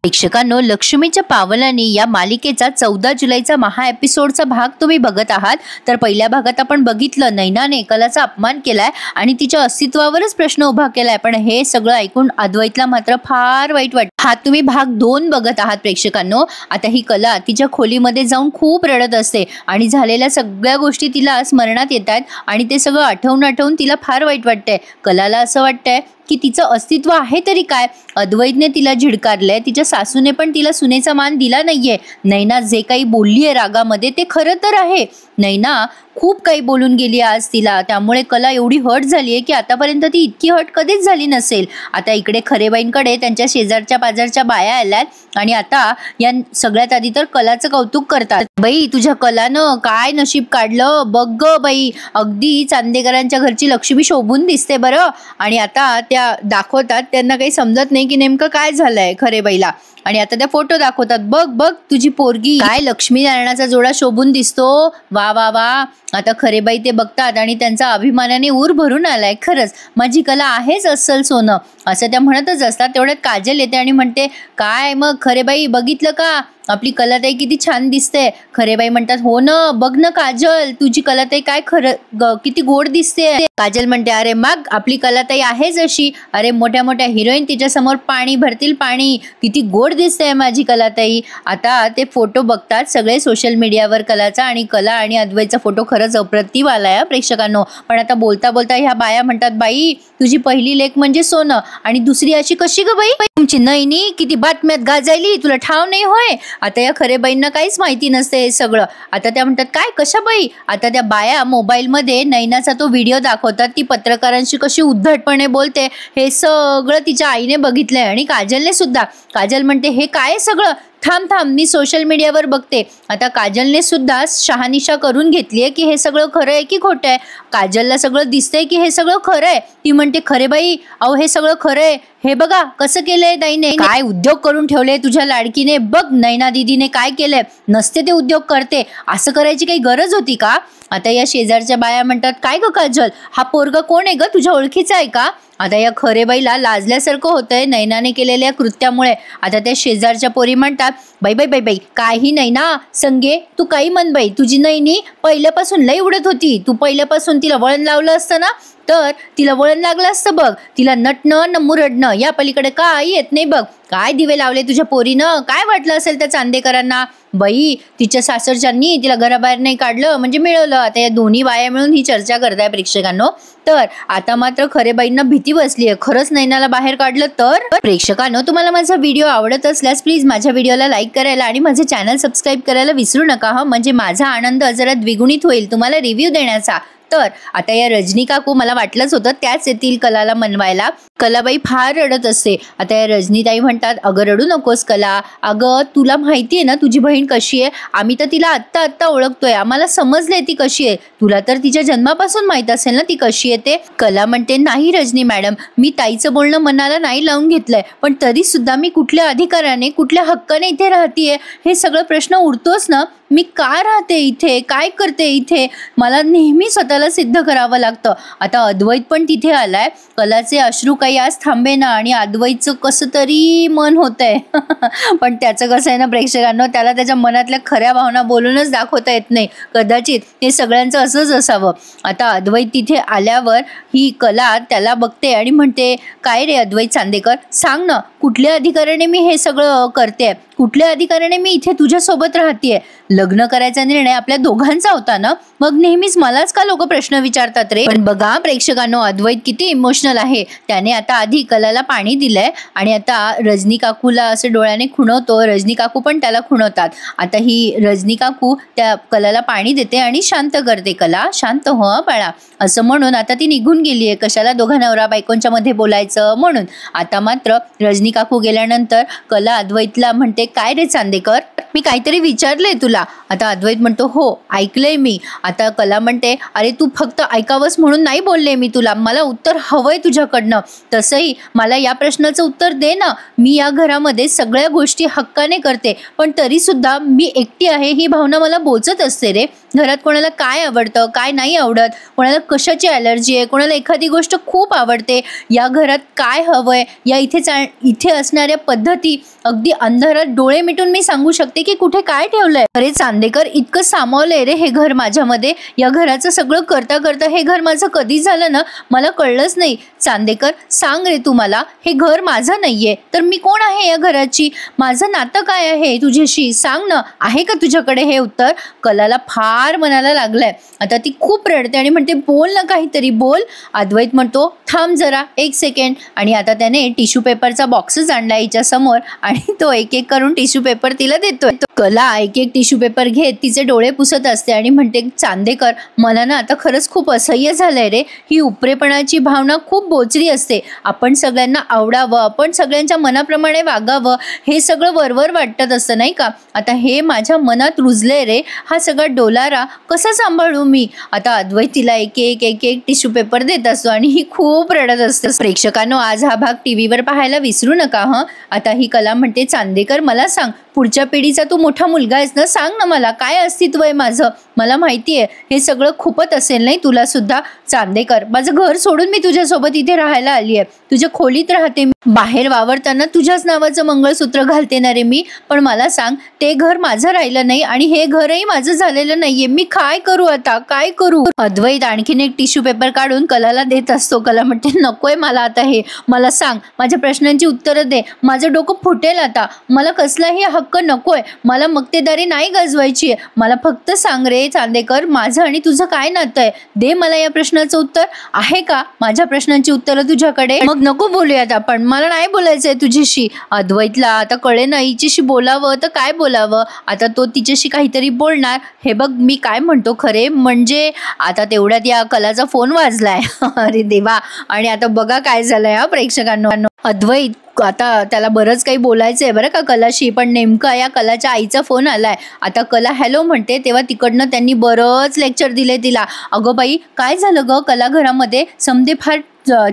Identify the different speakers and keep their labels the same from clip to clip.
Speaker 1: प्रेक्षकांनो, लक्ष्मीच्या पावलांनी या मालिकेचा 14 जुलैचा महा एपिसोडचा भाग तुम्ही बघत आहात। तर पहिल्या भागात आपण बघितलं नैनाने कलाचा अपमान केलाय आणि तिच्या अस्तित्वावरच प्रश्न उभा केलाय, पण हे सगळं ऐकून अद्वैतला मात्र फार वाईट वाटतं। हा तुम्ही भाग 2 बघत आहात प्रेक्षकांनो। आता ही कला तिच्या खोलीमध्ये जाऊन खूप रडत असते आणि झालेल्या सगळ्या गोष्टी तिला स्मरणात येतात आणि ते सगळं आठवून तिला फार वाईट वाटतंय। कलाला असं वाटतंय की तिचं अस्तित्व आहे तरी काय। अद्वैतने तिला झिडकारलंय, तिच्या सासूने पण तिला सुनेचा मान दिला नाहीये। नैना जे काही बोललीये रागामध्ये ते खरं तर आहे। नैना खूप काही बोलून गेली आज तिला, त्यामुळे कला एवढी हर्ट झालीये की आतापर्यंत ती इतकी हर्ट कधीच झाली नसेल। आता इकडे खरेबाईंकडे त्यांच्या शेजारच्या पाजारच्या बाया आल्यात आणि आता या सगळ्यात आधी तर कलाचं कौतुक करतात। बाई, तुझ्या कलानं काय नशीब काढलं बघ ग बाई, अगदी चांदेकरांच्या घरची लक्ष्मी शोभून दिसते बरं। आणि आता त्या दाखवतात, त्यांना काही समजत नाही की नेमकं काय झालंय खरेबाईला, आणि आता त्या फोटो दाखवतात, बघ बघ तुझी पोरगी काय लक्ष्मी नारायणाचा जोडा शोभून दिसतो, वा वा वा। आता खरेबाई ते बघतात आणि त्यांचा अभिमानाने ऊर भरून आलाय। खरंच माझी कला आहेच अस्सल सोनं, असं त्या म्हणतच असतात। तेवढ्यात काजल येते आणि म्हणते, काय मग खरेबाई बघितलं का आपली कलाताई किती छान दिसते। खरेबाई म्हणतात, हो ना, बघ ना काजल तुझी कलाताई काय किती गोड दिसते। काजल म्हणते, अरे मग आपली कलाताई आहेच अशी, अरे मोठ्या मोठ्या हिरोईन तिच्या समोर पाणी भरतील पाणी, किती गोड दिसते माझी कलाताई। आता ते फोटो बघतात सगळे सोशल मीडियावर कलाचा, आणि कला आणि अद्वैतचा फोटो खरंच अप्रतिम आलाय प्रेक्षकांनो। पण आता बोलता बोलता ह्या बाया म्हणतात, बाई तुझी पहिली लेक म्हणजे सोनं आणि दुसरी अशी कशी ग बाई, तुमची नैनी किती बातम्यात गाजायली तुला ठाव नाही होय। आता या खरेबाईंना काहीच माहिती नसते हे सगळं। आता त्या म्हणतात, काय कशा बाई। आता त्या बाया मोबाईल मध्ये नैनाचा तो व्हिडिओ दाखवतात, ती पत्रकारांशी कशी उद्धटपणे बोलते हे सगळं तिच्या आईने बघितलंय आणि काजलने सुद्धा। काजल म्हणते, हे काय सगळं, थांब थांब मी सोशल मीडियावर बघते। आता काजलने सुद्धा शहानिशा करून घेतलीये की हे सगळं खरं आहे की खोटं आहे। काजलला सगळं दिसतंय की हे सगळं खरं आहे। ती म्हणते, खरे बाई अहो हे सगळं खरं आहे, हे बघा कसं केलंय ताईने, काय उद्योग करून ठेवले तुझ्या लाडकीने, बघ नैना दीदीने काय केलंय, नसते ते उद्योग करते, असं करायची काही गरज होती का। आता या शेजारच्या बाया म्हणतात, काय ग काजल हा पोरगा कोण आहे ग, तुझ्या ओळखीचा आहे का। आता या खरेबाईला लाजल्यासारखं होतंय नैनाने केलेल्या कृत्यामुळे। आता त्या शेजारच्या पोरी म्हणतात, बाई बाई बाई बाई काही नाही ना संगे, तू काही म्हण बाई, तुझी नैनी पहिल्यापासून लई उडत होती, तू पहिल्यापासून तिला वळण लावलं असतं ना तर तिला वळण लागलं असतं बघ, तिला नटणं न मुरडणं या पलीकडे काय येत नाही बघ। काय दिवे लावले तुझ्या पोरीनं, काय वाटलं असेल त्या चांदेकरांना, बाई तिच्या सासरच्यांनी तिला घराबाहेर नाही काढलं म्हणजे मिळवलं। आता या दोन्ही बाया मिळून ही चर्चा करताय प्रेक्षकांनो। तर आता मात्र खरेबाईंना भीती बसलीये, खरंच नैनाला बाहेर काढलं तर। प्रेक्षकांनो, तुम्हाला माझा व्हिडिओ आवडत असल्यास प्लीज माझ्या व्हिडिओला लाईक करायला आणि माझे चॅनल सबस्क्राईब करायला विसरू नका हा, म्हणजे माझा आनंद जरा द्विगुणित होईल तुम्हाला रिव्ह्यू देण्याचा। तर आता या रजनी काकू, मला वाटलंच होतं त्याच येतील कलाला मनवायला। कलाबाई फार रडत असते। आता या रजनीताई म्हणतात, अगं रडू नकोस कला, अगं तुला माहिती आहे ना तुझी बहीण कशी आहे, आम्ही तर तिला आत्ता ओळखतोय, आम्हाला समजलंय ती कशी आहे, तुला तर तिच्या जन्मापासून माहित असेल ना ती कशी आहे ते। कला म्हणते, नाही रजनी मॅडम, मी ताईचं बोलणं मनाला नाही लावून घेतलंय, पण तरी सुद्धा मी कुठल्या अधिकाराने कुठल्या हक्काने इथे राहतीये हे सगळं प्रश्न उरतोच ना। मी का राहते इथे, काय करते इथे, मला नेहमी स्वतःला सिद्ध करावं लागतं। आता अद्वैत पण तिथे आलाय, कलाचे अश्रू काही आज थांबे ना आणि अद्वैतचं कसं तरी मन होतंय पण त्याचं कसं आहे ना प्रेक्षकांनो, त्याला त्याच्या मनातल्या खऱ्या भावना बोलूनच दाखवता येत नाही, कदाचित हे सगळ्यांचं असंच असावं। आता अद्वैत तिथे आल्यावर ही कला त्याला बघते आणि म्हणते, काय रे अद्वैत चांदेकर, सांग ना कुठल्या अधिकाराने मी हे सगळं करते, कुठल्या अधिकाराने मी इथे तुझ्यासोबत राहतेय। लग्न करायचा निर्णय आपल्या दोघांचा होता ना, मग नेहमीच मलाच का लोक प्रश्न विचारतात रे। पण बघा प्रेक्षकांनो, अद्वैत किती इमोशनल आहे, त्याने आता आधी कलाला पाणी दिलंय आणि आता रजनी काकूला असे डोळ्याने खुणवतो, रजनी काकू पण त्याला खुणवतात। आता ही रजनी काकू त्या कलाला पाणी देते आणि शांत करते, कला शांत हो बाळा असं म्हणून आता ती निघून गेलीये, कशाला दोघा नवरा बायकोंच्या मध्ये बोलायचं म्हणून। आता मात्र रजनी काकू गेल्यानंतर कला अद्वैतला म्हणते, काय रे चांदेकर, मी काहीतरी विचारलंय तुला. आता अद्वैत म्हणतो हो ऐकलंय मी. आता कला म्हणते अरे तू फक्त ऐकावंस म्हणून नाही बोलले मी तुला, मला उत्तर हवंय तुझ्याकडनं. तसंही मला या प्रश्नाचं उत्तर दे ना. मी या घरामध्ये सगळ्या गोष्टी हक्काने करते, पण तरी सुद्धा मी एकटी आहे ही भावना मला बोचत असते रे. घरात कोणाला काय आवडतं काय नाही आवडत, कोणाला कशाची ॲलर्जी आहे, कोणाला एखादी गोष्ट खूप आवडते, या घरात काय हवंय, या इथे असणाऱ्या पद्धती अगदी अंधारात डोळे मिटून मी सांगू शकते की कुठे काय ठेवलंय. अरे चांदेकर इतकं सामावलंय रे हे घर माझ्यामध्ये. या घराचं सगळं करता करता हे घर माझं कधी झालं ना मला कळलंच नाही. चांदेकर सांग रे तू मला, हे घर माझं नाहीये तर मी कोण आहे या घराची, माझं नातं काय आहे तुझ्याशी, सांग ना. आहे का तुझ्याकडे हे उत्तर. कलाला फार मनाला लागलंय. आता ती खूप रडते आणि म्हणते बोल ना काहीतरी बोल. अद्वैत म्हणतो थांब जरा एक सेकंड. आणि आता त्याने टिश्यू पेपरचा बॉक्सच आणला हिच्या समोर आणि तो एक एक करून टिश्यू पेपर तिला देतोय. कला एक एक टिश्यू पेपर घेत तिचे डोळे पुसत असते आणि म्हणते चांदेकर मला ना आता खरंच खूप असह्य झालंय रे. ही उपरेपणाची भावना खूप बोचरी असते. आपण सगळ्यांना आवडावं, आपण सगळ्यांच्या मनाप्रमाणे वागावं, हे सगळं वरवर वाटत असतं नाही का. आता हे माझ्या मनात रुजले रे. हा सगळा डोलारा कसा सांभाळू मी. आता अद्वैत तिला एक एक टिश्यू पेपर देत असतो आणि ही खूप रडत असते. प्रेक्षकांनो आज हा भाग टीव्हीवर पाहायला विसरू नका हं. आता ही कला म्हणते चांदेकर मला सांग, पुढच्या पिढीचा तू मोठा मुलगा आहेस ना, सांग ना मला काय अस्तित्व आहे माझं. मला माहिती आहे हे सगळं खूपच असेल नाही तुला सुद्धा. चांदेकर माझं घर सोडून मी तुझ्यासोबत इथे राहायला आली आहे, तुझ्या खोलीत राहते मी, बाहेर वावरताना तुझ्याच नावाचं मंगळसूत्र घालते ना रे मी. पण मला सांग ते घर माझं राहिलं नाही आणि हे घरही माझं झालेलं नाहीये, मी काय करू आता काय करू. अद्वैत आणखीन एक टिश्यू पेपर काढून कलाला देत असतो. कला म्हणते नकोय मला आता हे, मला सांग माझ्या प्रश्नांची उत्तरं दे, माझं डोकं फुटेल आता, मला कसलाही हक्क नकोय, मला मक्तेदारी नाही गाजवायची आहे, मला फक्त सांग रे चांदेकर माझं आणि तुझं काय नातं आहे, दे मला या प्रश्नाचं उत्तर. आहे का माझ्या प्रश्नांची उत्तरं तुझ्याकडे. मग नको बोलूयात आपण, मला नाही बोलायचंय तुझ्याशी. अद्वैतला आता कळे ना हिच्याशी बोलावं तर काय बोलावं. आता तो तिच्याशी काहीतरी बोलणार. हे बघ मी काय म्हणतो खरे म्हणजे. आता तेवढ्यात या कलाचा फोन वाजलाय. अरे देवा. आणि आता बघा काय झालंय हा प्रेक्षकांनो. अद्वैत आता त्याला बरंच काही बोलायचंय बरं का कलाशी, पण नेमका या कलाच्या आईचा फोन आलाय. आता कला हॅलो म्हणते तेव्हा तिकडनं त्यांनी बरंच लेक्चर दिले तिला. अगं बाई काय झालं ग कला, घरामध्ये समजे फार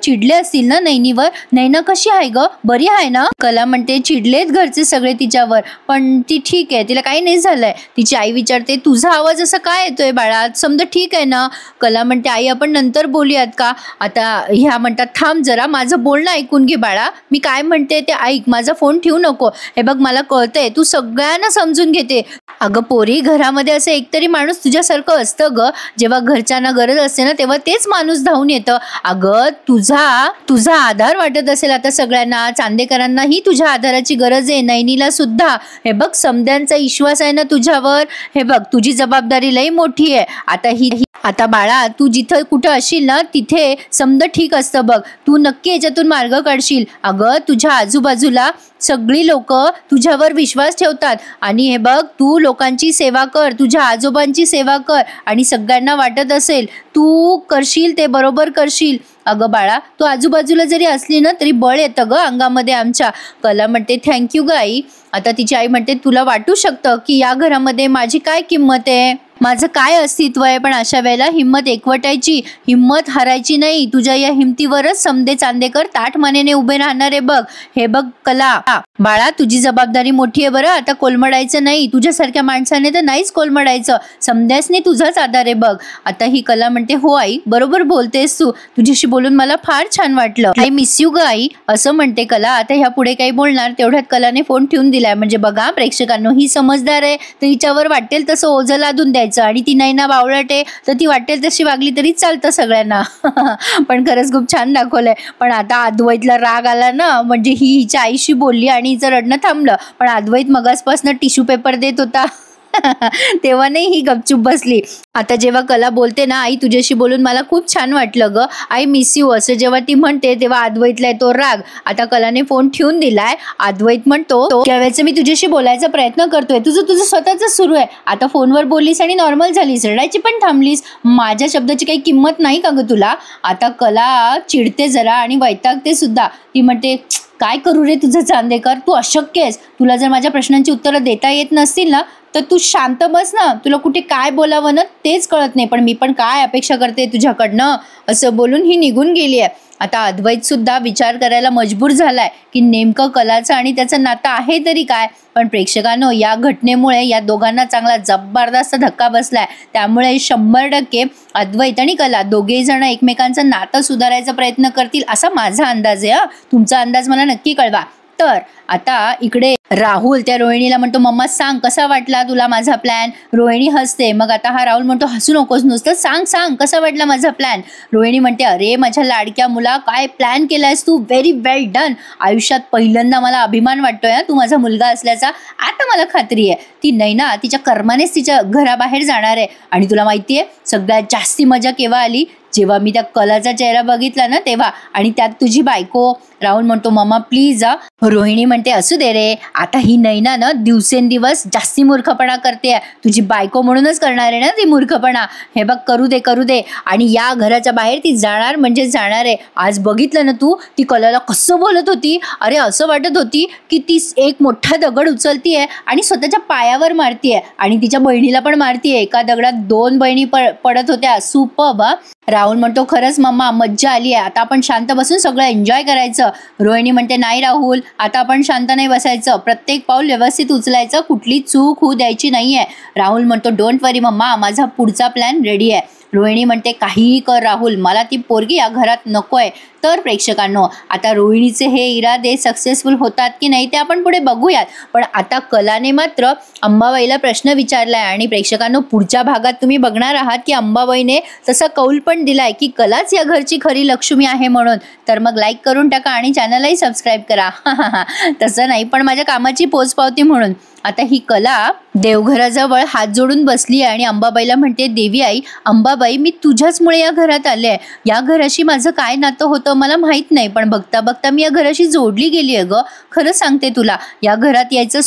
Speaker 1: चिडले असतील ना नैनीवर. नैना कशी आहे ग, बरी आहे ना. कला म्हणते चिडलेत घरचे सगळे तिच्यावर, पण ती ठीक आहे, तिला काही नाही झालंय. तिची आई विचारते तुझा आवाज असा काय येतोय बाळा, समजा ठीक आहे ना. कला म्हणते आई आपण नंतर बोलूयात का. आता ह्या म्हणतात थांब जरा माझं बोलणं ऐकून घे बाळा, मी काय म्हणते ते ऐक, माझा फोन ठेवू नको. हे बघ मला कळतंय तू सगळ्यांना समजून घेते. अगं पोरी घरामध्ये असं एकतरी माणूस तुझ्यासारखं असतं ग, जेव्हा घरच्यांना गरज असते ना तेव्हा तेच माणूस धावून येतं. अगं तुझा आधार वाटत असेल आता सगळ्यांना, चांदेकरांनाही तुझ्या आधाराची गरज आहे, नैनीला सुद्धा. हे बघ समद्यांचा विश्वास आहे ना तुझ्यावर. हे बघ तुझी जबाबदारी लई मोठी आहे. आता बाळा तू जिथं कुठं असशील ना तिथे समद ठीक असतं बघ, तू नक्की याच्यातून मार्ग काढशील. अगं तुझ्या आजूबाजूला सगळी लोक तुझ्यावर विश्वास ठेवतात आणि हे बघ तू लोकांची सेवा कर, तुझ्या आजोबांची सेवा कर आणि सगळ्यांना वाटत असेल तू करशील ते बरोबर करशील. अगं बाळा तू आजूबाजूला जरी असली ना तरी बळ येतं ग अंगामध्ये आमच्या. कला म्हणते थँक्यू ग आई. आता तिची आई म्हणते तुला वाटू शकतं की या घरामध्ये माझी काय किंमत आहे, माझं काय अस्तित्व आहे, पण अशा वेळेला हिंमत एकवटायची, हिंमत हरायची नाही. तुझ्या या हिमतीवरच समदे चांदेकर ताठ मानेने उभे राहणार आहे बघ. हे बघ कला बाळा तुझी जबाबदारी मोठी आहे बरं, आता कोलमडायचं नाही, तुझ्यासारख्या माणसाने तर नाहीच कोलमडायचं, समद्यासनी तुझाच आधार आहे बघ. आता ही कला म्हणते हो आई बरोबर बोलतेस तू, तुझ्याशी बोलून मला फार छान वाटलं, आय मिस यू ग आई असं म्हणते कला. आता ह्या पुढे काही बोलणार तेवढ्यात कलाने फोन ठेवून दिलाय. म्हणजे बघा प्रेक्षकांनो ही समजदार आहे तर हिच्यावर वाटेल तसं ओझं लादून द्यायचं आणि ती नैना बावळटे तर ती वाटेल तशी वागली तरी चालतं सगळ्यांना. पण खरंच खूप छान दाखवलंय. पण आता अद्वैतला राग आला ना, म्हणजे ही हिच्या आईशी बोलली आणि हिचं रडणं थांबलं, पण अद्वैत मगासपासून टिश्यू पेपर देत होता तेव्हा नाही ही गपचूप बसली. आता जेव्हा कला बोलते ना आई तुझ्याशी बोलून मला खूप छान वाटलं ग, आय मिस यू असं जेव्हा ती म्हणते तेव्हा अद्वैतला येतो राग. आता कलाने फोन ठेवून दिलाय. अद्वैत म्हणतो त्यावेळेस मी तुझ्याशी बोलायचा प्रयत्न करतोय, तुझं स्वतःच सुरू आहे. आता फोनवर बोललीस आणि नॉर्मल झालीस, रडायची पण थांबलीस, माझ्या शब्दाची काही किंमत नाही का ग तुला. आता कला चिडते जरा आणि वैतागते सुद्धा. ती म्हणते काय करू रे तुझं चांदेकर, तू अशक्य आहेस. तुला जर माझ्या प्रश्नांची उत्तरं देता येत नसतील ना तर तू शांत बस ना. तुला कुठे काय बोलावं ना तेच कळत नाही, पण मी पण काय अपेक्षा करते तुझ्याकडनं, असं बोलून ही निघून गेली आहे. आता अद्वैत सुद्धा विचार करायला मजबूर झालाय की नेमकं कलाचं आणि त्याचं नातं आहे तरी काय. पण प्रेक्षकांनो, या घटनेमुळे या दोघांना चांगला जबरदस्त धक्का बसलाय. त्यामुळे 100% अद्वैत आणि कला दोघेही जण एकमेकांचं नातं सुधारायचा प्रयत्न करतील असा माझा अंदाज आहे. तुमचा अंदाज मला नक्की कळवा. तर आता इकडे राहुल त्या रोहिणीला म्हणतो, मम्मा सांग कसा वाटला तुला माझा प्लॅन. रोहिणी हसते. मग आता हा राहुल म्हणतो, हसू नकोस, नुसतं सांग सांग कसा वाटला माझा प्लॅन. रोहिणी म्हणते, अरे माझ्या लाडक्या मुला, काय प्लॅन केलायस तू, व्हेरी वेल डन. आयुष्यात पहिल्यांदा मला अभिमान वाटतोय तू माझा मुलगा असल्याचा. आता मला खात्री आहे ती नैना तिच्या कर्मानेच तिच्या घराबाहेर जाणार आहे. आणि तुला माहितीये सगळ्यात जास्ती मजा केव्हा आली, जेव्हा मी त्या कलाचा चेहरा बघितला ना तेव्हा, आणि त्यात तुझी बायको. राहुल म्हणतो, मम्मा प्लीज. रोहिणी म्हणते, असू दे रे, आता ही नैना ना दिवसेंदिवस जास्ती मूर्खपणा करते. तुझी बायको म्हणूनच करणार आहे ना ती मूर्खपणा. हे बघ, करू दे करू दे. आणि या घराच्या बाहेर ती जाणार म्हणजे जाणार आहे. आज बघितलं ना तू ती कलाला कसं बोलत होती. अरे असं वाटत होती की ती एक मोठा दगड उचलतीये आणि स्वतःच्या पायावर मारतीये आणि तिच्या बहिणीला पण मारतीये. एका दगडात 2 बहिणी पडत होत्या. सुपर्ब. राहुल म्हणतो, खरंच मम्मा मज्जा आली आहे, आता आपण शांत बसून सगळं एन्जॉय करायचं. रोहिणी म्हणते, नाही राहुल, आता आपण शांत नाही बसायचं, प्रत्येक पाऊल व्यवस्थित उचलायचं, कुठली चूक होऊ द्यायची नाहीये. राहुल म्हणतो, डोंट वरी मम्मा, माझा पुढचा प्लॅन रेडी आहे. रोहिणी म्हणते, काहीही कर राहुल, मला ती पोरगी या घरात नकोय. तर प्रेक्षकांनो, आता रोहिणीचे हे इरादे सक्सेसफुल होतात की नाही ते आपण पुढे बघूयात. पण आता कलाने मात्र अंबाबाईला प्रश्न विचारलाय आणि प्रेक्षकांनो, पुढच्या भागात तुम्ही बघणार आहात की अंबाबाईने तसा कौल पण दिलाय की कलाच या घरची खरी लक्ष्मी आहे म्हणून. तर मग लाईक करून टाका आणि चॅनलही सबस्क्राईब करा. तसं नाही, पण माझ्या कामाची पोचपावती म्हणून. आता ही कला देवघराजवळ हात जोडून बसली आणि अंबाबाईला म्हणते, देवी आई, अंबाबाई, मी तुझ्याचमुळे या घरात आले. या घराशी माझं काय नातं होतं मला माहित नाही, पण बघता बघता मी या घराशी जोडली गेली आहे ग. खरं सांगते तुला, या घरात यायचं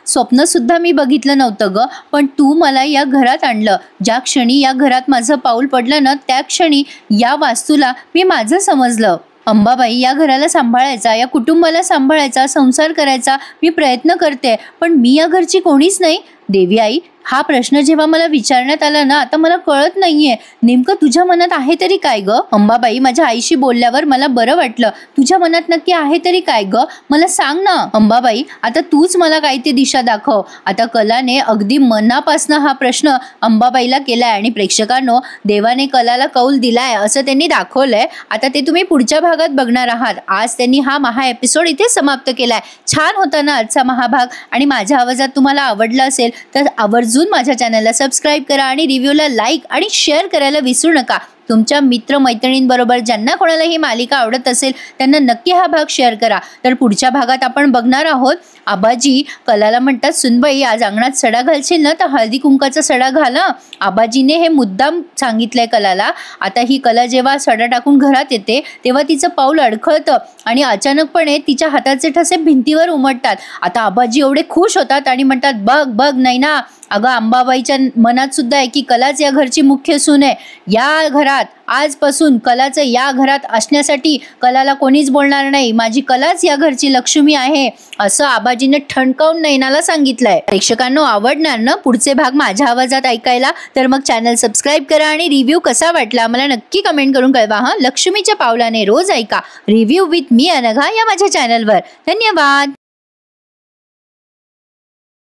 Speaker 1: स्वप्न सुद्धा मी बघितलं नव्हतं ग. पण तू मला या घरात आणलं. ज्या क्षणी या घरात माझं पाऊल पडलं ना त्या क्षणी या वास्तूला मी माझं समजलं. अंबाबाई, या घराला सांभाळायचा, या कुटुंबाला सांभाळायचा, संसार करायचा मी प्रयत्न करते, पण मी या घरची कोणीच नाही. देवी आई, हा प्रश्न जेव्हा मला विचारण्यात आला ना आता मला कळत नाहीये नेमकं तुझ्या मनात आहे तरी काय ग. अंबाबाई, माझ्या आईशी बोलल्यावर मला बरं वाटलं. तुझ्या मनात नक्की आहे तरी काय ग, मला सांग ना. अंबाबाई, आता तूच मला काय ते दिशा दाखव. आता कलाने अगदी मनापासनं हा प्रश्न अंबाबाईला केलाय आणि प्रेक्षकांनो, देवाने कलाला कौल दिलाय असं त्यांनी दाखवलंय. आता ते तुम्ही पुढच्या भागात बघणार आहात. आज त्यांनी हा महा एपिसोड इथे समाप्त केलाय. छान होता ना आजचा महाभाग, आणि माझ्या आवाजात तुम्हाला आवडला असेल तर आवर्जून माझ्या चॅनलला सबस्क्राईब करा आणि रिव्ह्यूला लाईक आणि शेअर करायला विसरू नका. तुमच्या मित्रमैत्रिणींबरोबर ज्यांना कोणाला ही मालिका आवडत असेल त्यांना नक्की हा भाग शेअर करा. तर पुढच्या भागात आपण बघणार आहोत आबाजी कलाला म्हणतात, सुनबाई आज अंगणात सडा घालशील ना तर हळदी कुंकाचा सडा घाल. आबाजीने हे मुद्दाम सांगितलंय कलाला. आता ही कला जेव्हा सडा टाकून घरात येते तेव्हा तिचं पाऊल अडखळतं आणि अचानकपणे तिच्या हाताचे ठसे भिंतीवर उमटतात. आता आबाजी एवढे खुश होतात आणि म्हणतात, बघ बघ नाही ना, अगं अंबाबाईच्या मनात सुद्धा आहे की कलाच या घरची मुख्य सून आहे. या घरात आजपासून कलाचं या घरात असण्यासाठी कलाला कोणीच बोलणार नाही. माझी कलाच या घरची लक्ष्मी आहे असं आबाजीने ठणकावून नैनाला सांगितलंय. प्रेक्षकांनो, आवडणार ना पुढचे भाग माझ्या आवाजात ऐकायला? तर मग चॅनल सबस्क्राईब करा आणि रिव्ह्यू कसा वाटला मला नक्की कमेंट करून कळवा. लक्ष्मीच्या पावलाने रोज ऐका रिव्ह्यू विथ मी अनघा या माझ्या चॅनलवर. धन्यवाद.